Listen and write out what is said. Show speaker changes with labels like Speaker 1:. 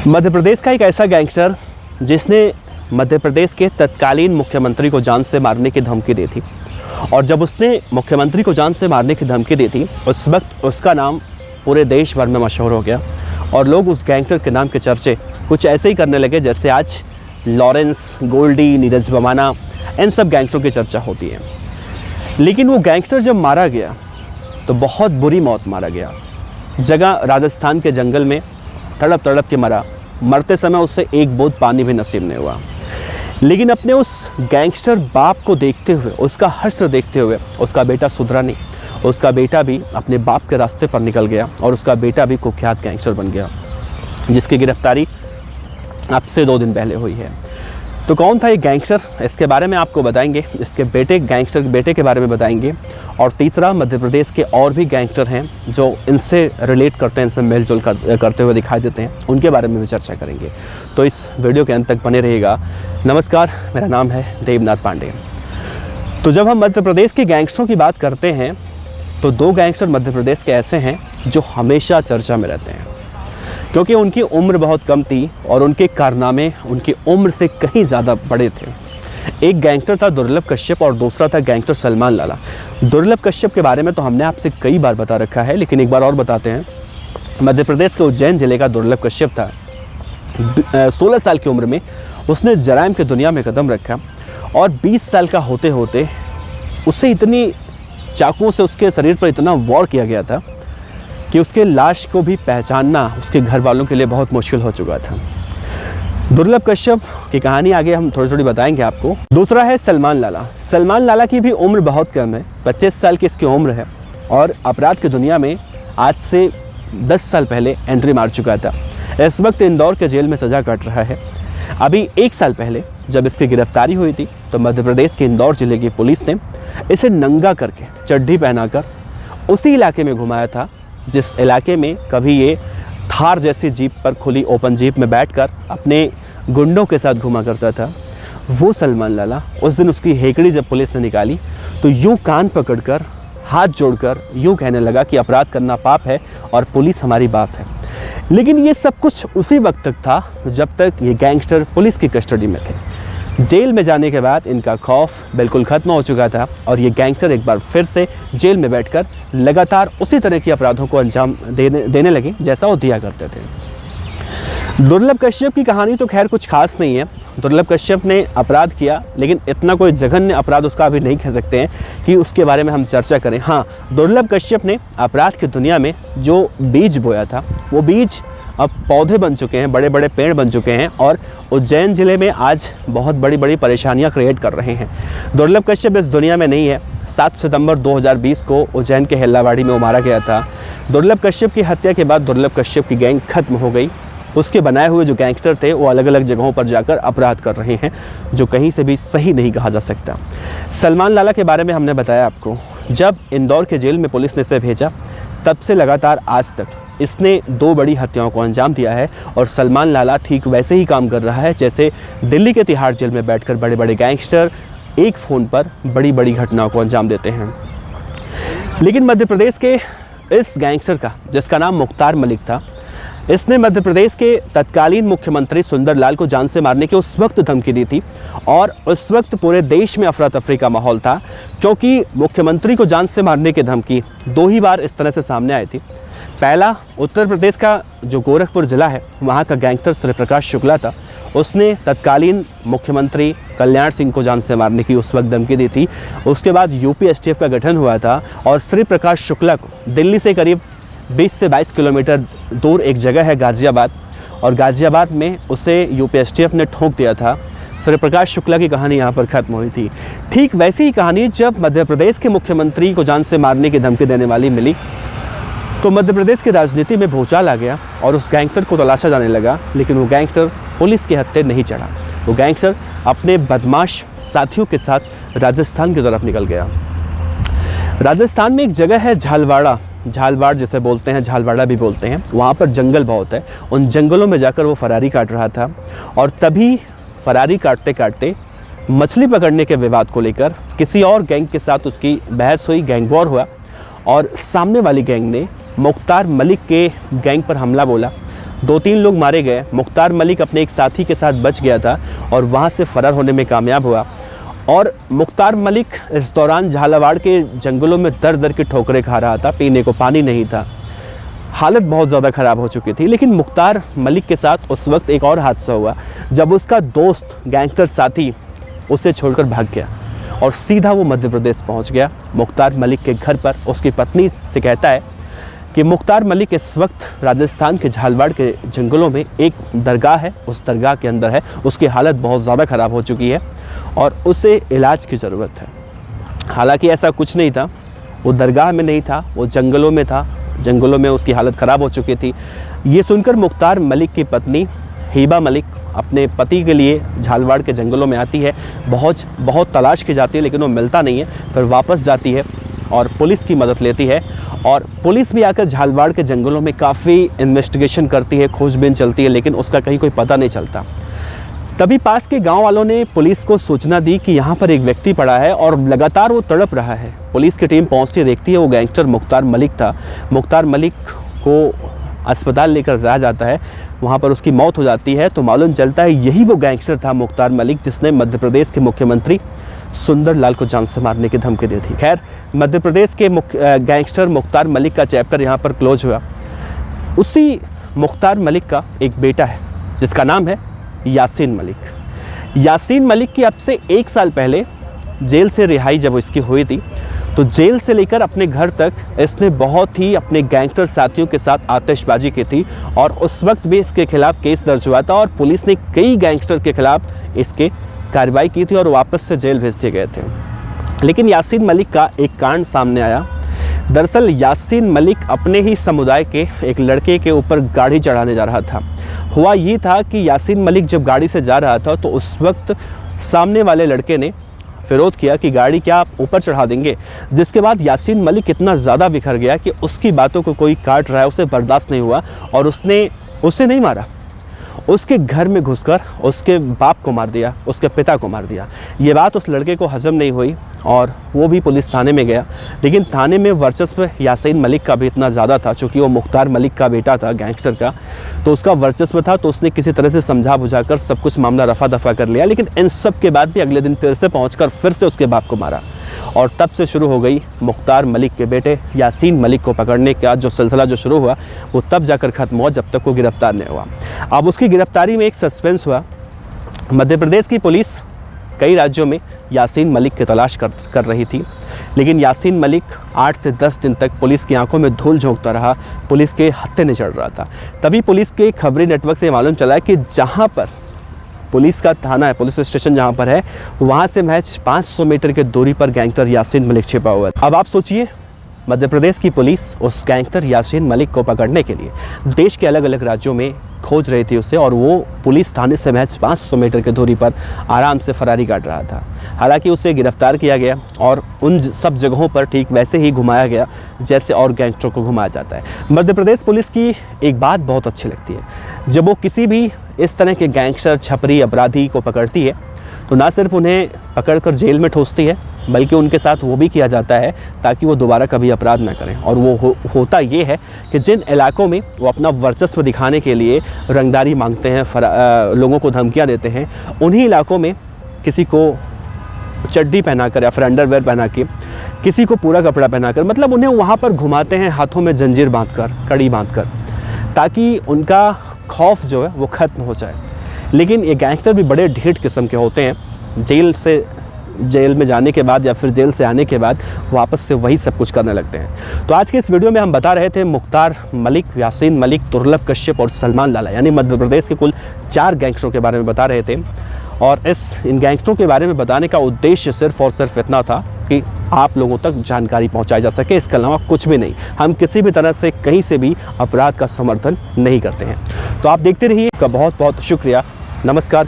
Speaker 1: मध्य प्रदेश का एक ऐसा गैंगस्टर जिसने मध्य प्रदेश के तत्कालीन मुख्यमंत्री को जान से मारने की धमकी दी थी, और जब उसने मुख्यमंत्री को जान से मारने की धमकी दी थी उस वक्त उसका नाम पूरे देश भर में मशहूर हो गया और लोग उस गैंगस्टर के नाम के चर्चे कुछ ऐसे ही करने लगे जैसे आज लॉरेंस, गोल्डी, नीरज बमाना, इन सब गैंगस्टरों की चर्चा होती है। लेकिन वो गैंगस्टर जब मारा गया तो बहुत बुरी मौत मारा गया। जगह राजस्थान के जंगल में तड़प तड़प के मरा। मरते समय उससे एक बूंद पानी भी नसीब नहीं हुआ। लेकिन अपने उस गैंगस्टर बाप को देखते हुए, उसका हश्र देखते हुए उसका बेटा सुधरा नहीं। उसका बेटा भी अपने बाप के रास्ते पर निकल गया और उसका बेटा भी कुख्यात गैंगस्टर बन गया, जिसकी गिरफ्तारी अब से 2 दिन पहले हुई है। तो कौन था ये गैंगस्टर, इसके बारे में आपको बताएंगे। इसके बेटे, गैंगस्टर के बेटे के बारे में बताएंगे। और तीसरा, मध्य प्रदेश के और भी गैंगस्टर हैं जो इनसे रिलेट करते हैं, इनसे मेल जोल करते हुए दिखाई देते हैं, उनके बारे में भी चर्चा करेंगे। तो इस वीडियो के अंत तक बने रहिएगा। नमस्कार, मेरा नाम है देवनाथ पांडे। तो जब हम मध्य प्रदेश के गैंगस्टरों की बात करते हैं तो 2 गैंगस्टर मध्य प्रदेश के ऐसे हैं जो हमेशा चर्चा में रहते हैं, क्योंकि उनकी उम्र बहुत कम थी और उनके कारनामे उनकी उम्र से कहीं ज़्यादा बड़े थे। एक गैंगस्टर था दुर्लभ कश्यप और दूसरा था गैंगस्टर सलमान लाला। दुर्लभ कश्यप के बारे में तो हमने आपसे कई बार बता रखा है, लेकिन एक बार और बताते हैं। मध्य प्रदेश के उज्जैन जिले का दुर्लभ कश्यप था। 16 साल की उम्र में उसने जराइम की दुनिया में कदम रखा और 20 साल का होते होते उसे इतनी चाकुओं से उसके शरीर पर इतना वार किया गया था कि उसके लाश को भी पहचानना उसके घर वालों के लिए बहुत मुश्किल हो चुका था। दुर्लभ कश्यप की कहानी आगे हम थोड़ी थोड़ी बताएंगे आपको। दूसरा है सलमान लाला। सलमान लाला की भी उम्र बहुत कम है, 25 साल की इसकी उम्र है और अपराध की दुनिया में आज से 10 साल पहले एंट्री मार चुका था। इस वक्त इंदौर के जेल में सज़ा काट रहा है। अभी 1 साल पहले जब इसकी गिरफ्तारी हुई थी तो मध्य प्रदेश के इंदौर जिले की पुलिस ने इसे नंगा करके, चड्ढी पहनाकर उसी इलाके में घुमाया था जिस इलाके में कभी ये थार जैसी जीप पर, खुली ओपन जीप में बैठकर अपने गुंडों के साथ घुमा करता था। वो सलमान लाला, उस दिन उसकी हेकड़ी जब पुलिस ने निकाली तो यूं कान पकड़कर, हाथ जोड़कर यूं कहने लगा कि अपराध करना पाप है और पुलिस हमारी बाप है। लेकिन ये सब कुछ उसी वक्त तक था जब तक ये गैंगस्टर पुलिस की कस्टडी में थे। जेल में जाने के बाद इनका खौफ बिल्कुल ख़त्म हो चुका था और ये गैंगस्टर एक बार फिर से जेल में बैठकर लगातार उसी तरह के अपराधों को अंजाम देने लगे जैसा वो दिया करते थे। दुर्लभ कश्यप की कहानी तो खैर कुछ खास नहीं है। दुर्लभ कश्यप ने अपराध किया, लेकिन इतना कोई जघन्य अपराध उसका अभी नहीं कह सकते हैं कि उसके बारे में हम चर्चा करें। हाँ, दुर्लभ कश्यप ने अपराध की दुनिया में जो बीज बोया था वो बीज अब पौधे बन चुके हैं, बड़े बड़े पेड़ बन चुके हैं और उज्जैन ज़िले में आज बहुत बड़ी बड़ी परेशानियां क्रिएट कर रहे हैं। दुर्लभ कश्यप इस दुनिया में नहीं है। 7 सितंबर 2020 को उज्जैन के हेल्लावाड़ी में वो मारा गया था। दुर्लभ कश्यप की हत्या के बाद दुर्लभ कश्यप की गैंग खत्म हो गई। उसके बनाए हुए जो गैंगस्टर थे वो अलग अलग जगहों पर जाकर अपराध कर रहे हैं, जो कहीं से भी सही नहीं कहा जा सकता। सलमान लाला के बारे में हमने बताया आपको। जब इंदौर के जेल में पुलिस ने इसे भेजा तब से लगातार आज तक इसने 2 बड़ी हत्याओं को अंजाम दिया है और सलमान लाला ठीक वैसे ही काम कर रहा है जैसे दिल्ली के तिहाड़ जेल में बैठकर बड़े बड़े गैंगस्टर एक फ़ोन पर बड़ी बड़ी घटनाओं को अंजाम देते हैं। लेकिन मध्य प्रदेश के इस गैंगस्टर का, जिसका नाम मुख्तार मलिक था, इसने मध्य प्रदेश के तत्कालीन मुख्यमंत्री सुंदरलाल को जान से मारने की उस वक्त धमकी दी थी और उस वक्त पूरे देश में अफरा तफरी का माहौल था, क्योंकि मुख्यमंत्री को जान से मारने की धमकी 2 ही बार इस तरह से सामने आई थी। पहला, उत्तर प्रदेश का जो गोरखपुर ज़िला है वहाँ का गैंगस्टर श्री प्रकाश शुक्ला था। उसने तत्कालीन मुख्यमंत्री कल्याण सिंह को जान से मारने की उस वक्त धमकी दी थी। उसके बाद यूपी एसटीएफ का गठन हुआ था और श्री प्रकाश शुक्ला को दिल्ली से करीब 20 से 22 किलोमीटर दूर एक जगह है गाज़ियाबाद, और गाज़ियाबाद में उसे यूपी एसटीएफ ने ठोक दिया था। श्री प्रकाश शुक्ला की कहानी यहाँ पर ख़त्म हुई थी। ठीक वैसी ही कहानी जब मध्य प्रदेश के मुख्यमंत्री को जान से मारने की धमकी देने वाली मिली तो मध्य प्रदेश की राजनीति में भूचाल आ गया और उस गैंगस्टर को तलाशा जाने लगा। लेकिन वो गैंगस्टर पुलिस के हत्थे नहीं चढ़ा। वो गैंगस्टर अपने बदमाश साथियों के साथ राजस्थान की तरफ निकल गया। राजस्थान में एक जगह है झालवाड़ा, झालवाड़ जिसे बोलते हैं, झालवाड़ा भी बोलते हैं। वहाँ पर जंगल बहुत है। उन जंगलों में जाकर वो फरारी काट रहा था और तभी फरारी काटते काटते मछली पकड़ने के विवाद को लेकर किसी और गैंग के साथ उसकी बहस हुई, गैंग वॉर हुआ और सामने वाली गैंग ने मुख्तार मलिक के गैंग पर हमला बोला। 2-3 लोग मारे गए। मुख्तार मलिक अपने एक साथी के साथ बच गया था और वहाँ से फ़रार होने में कामयाब हुआ। और मुख्तार मलिक इस दौरान झालावाड़ के जंगलों में दर दर की ठोकरें खा रहा था, पीने को पानी नहीं था, हालत बहुत ज़्यादा ख़राब हो चुकी थी। लेकिन मुख्तार मलिक के साथ उस वक्त एक और हादसा हुआ जब उसका दोस्त गैंगस्टर साथी उसे छोड़कर भाग गया और सीधा वो मध्य प्रदेश पहुंच गया। मुख्तार मलिक के घर पर उसकी पत्नी से कहता है कि मुख्तार मलिक इस वक्त राजस्थान के झालावाड़ के जंगलों में एक दरगाह है, उस दरगाह के अंदर है, उसकी हालत बहुत ज़्यादा ख़राब हो चुकी है और उसे इलाज की ज़रूरत है। हालांकि ऐसा कुछ नहीं था, वो दरगाह में नहीं था, वो जंगलों में था, जंगलों में उसकी हालत ख़राब हो चुकी थी। ये सुनकर मुख्तार मलिक की पत्नी हिबा मलिक अपने पति के लिए झालावाड़ के जंगलों में आती है। बहुत तलाश की जाती है लेकिन वो मिलता नहीं है। फिर वापस जाती है और पुलिस की मदद लेती है और पुलिस भी आकर झालावाड़ के जंगलों में काफ़ी इन्वेस्टिगेशन करती है, खोजबीन चलती है, लेकिन उसका कहीं कोई पता नहीं चलता। तभी पास के गांव वालों ने पुलिस को सूचना दी कि यहाँ पर एक व्यक्ति पड़ा है और लगातार वो तड़प रहा है। पुलिस की टीम पहुँचती देखती है, वो गैंगस्टर मुख्तार मलिक था। मुख्तार मलिक को अस्पताल लेकर जाया जाता है, वहाँ पर उसकी मौत हो जाती है। तो मालूम चलता है यही वो गैंगस्टर था मुख्तार मलिक जिसने मध्य प्रदेश के मुख्यमंत्री सुंदरलाल को जान से मारने की धमकी दी थी। खैर, मध्य प्रदेश के गैंगस्टर मुख्तार मलिक का चैप्टर यहाँ पर क्लोज हुआ। उसी मुख्तार मलिक का एक बेटा है जिसका नाम है यासीन मलिक। यासीन मलिक की अब से 1 साल पहले जेल से रिहाई जब इसकी हुई थी तो जेल से लेकर अपने घर तक इसने बहुत ही अपने गैंगस्टर साथियों के साथ आतिशबाजी की थी और उस वक्त भी इसके खिलाफ केस दर्ज हुआ था और पुलिस ने कई गैंगस्टर के खिलाफ इसके कार्रवाई की थी और वापस से जेल भेज दिए गए थे। लेकिन यासीन मलिक का एक कांड सामने आया। दरअसल यासीन मलिक अपने ही समुदाय के एक लड़के के ऊपर गाड़ी चढ़ाने जा रहा था। हुआ ये था कि यासीन मलिक जब गाड़ी से जा रहा था तो उस वक्त सामने वाले लड़के ने विरोध किया कि गाड़ी क्या आप ऊपर चढ़ा देंगे, जिसके बाद यासीन मलिक इतना ज़्यादा बिखर गया कि उसकी बातों को कोई काट रहा है उसे बर्दाश्त नहीं हुआ और उसने उसे नहीं मारा, उसके घर में घुसकर उसके बाप को मार दिया, उसके पिता को मार दिया। ये बात उस लड़के को हजम नहीं हुई और वो भी पुलिस थाने में गया। लेकिन थाने में वर्चस्व यासीन मलिक का भी इतना ज़्यादा था, चूँकि वो मुख्तार मलिक का बेटा था गैंगस्टर का, तो उसका वर्चस्व था, तो उसने किसी तरह से समझा बुझाकर सब कुछ मामला रफा दफा कर लिया। लेकिन इन सब के बाद भी अगले दिन फिर से पहुँचकर फिर से उसके बाप को मारा और तब से शुरू हो गई मुख्तार मलिक के बेटे यासीन मलिक को पकड़ने का जो सिलसिला जो शुरू हुआ वो तब जाकर ख़त्म हुआ जब तक वो गिरफ्तार नहीं हुआ। अब उसकी गिरफ्तारी में एक सस्पेंस हुआ। मध्य प्रदेश की पुलिस कई राज्यों में यासीन मलिक की तलाश कर रही थी, लेकिन यासीन मलिक 8 से 10 दिन तक पुलिस की आंखों में धूल झोंकता रहा, पुलिस के हत्थे नहीं चढ़ रहा था। तभी पुलिस के खबरी नेटवर्क से मालूम चला कि जहाँ पर पुलिस का थाना है, पुलिस स्टेशन जहाँ पर है, वहाँ से महज 500 मीटर की दूरी पर गैंगस्टर यासीन मलिक छिपा हुआ है। अब आप सोचिए, मध्य प्रदेश की पुलिस उस गैंगस्टर यासीन मलिक को पकड़ने के लिए देश के अलग अलग राज्यों में खोज रही थी उसे, और वो पुलिस थाने से महज 500 मीटर की दूरी पर आराम से फरारी काट रहा था। हालांकि उसे गिरफ्तार किया गया और उन सब जगहों पर ठीक वैसे ही घुमाया गया जैसे और गैंगस्टरों को घुमाया जाता है। मध्य प्रदेश पुलिस की एक बात बहुत अच्छी लगती है, जब वो किसी भी इस तरह के गैंगस्टर छपरी अपराधी को पकड़ती है तो ना सिर्फ उन्हें पकड़कर जेल में ठोसती है, बल्कि उनके साथ वो भी किया जाता है ताकि वो दोबारा कभी अपराध ना करें। और वो होता ये है कि जिन इलाकों में वो अपना वर्चस्व दिखाने के लिए रंगदारी मांगते हैं, लोगों को धमकियां देते हैं, उन्हीं इलाकों में किसी को चड्डी पहनाकर या फिर अंडरवेयर पहना के, किसी को पूरा कपड़ा पहनाकर, मतलब उन्हें वहाँ पर घुमाते हैं हाथों में जंजीर बांधकर, कड़ी बांधकर, ताकि उनका खौफ जो है वो ख़त्म हो जाए। लेकिन ये गैंगस्टर भी बड़े ढीठ किस्म के होते हैं। जेल में जाने के बाद या फिर जेल से आने के बाद वापस से वही सब कुछ करने लगते हैं। तो आज के इस वीडियो में हम बता रहे थे मुख्तार मलिक, यासीन मलिक, दुर्लभ कश्यप और सलमान लाला, यानी मध्य प्रदेश के कुल 4 गैंगस्टरों के बारे में बता रहे थे। और इन गैंगस्टरों के बारे में बताने का उद्देश्य सिर्फ और सिर्फ इतना था कि आप लोगों तक जानकारी पहुंचाई जा सके, इसके अलावा कुछ भी नहीं। हम किसी भी तरह से कहीं से भी अपराध का समर्थन नहीं करते हैं। तो आप देखते रहिए, आपका बहुत बहुत शुक्रिया। नमस्कार।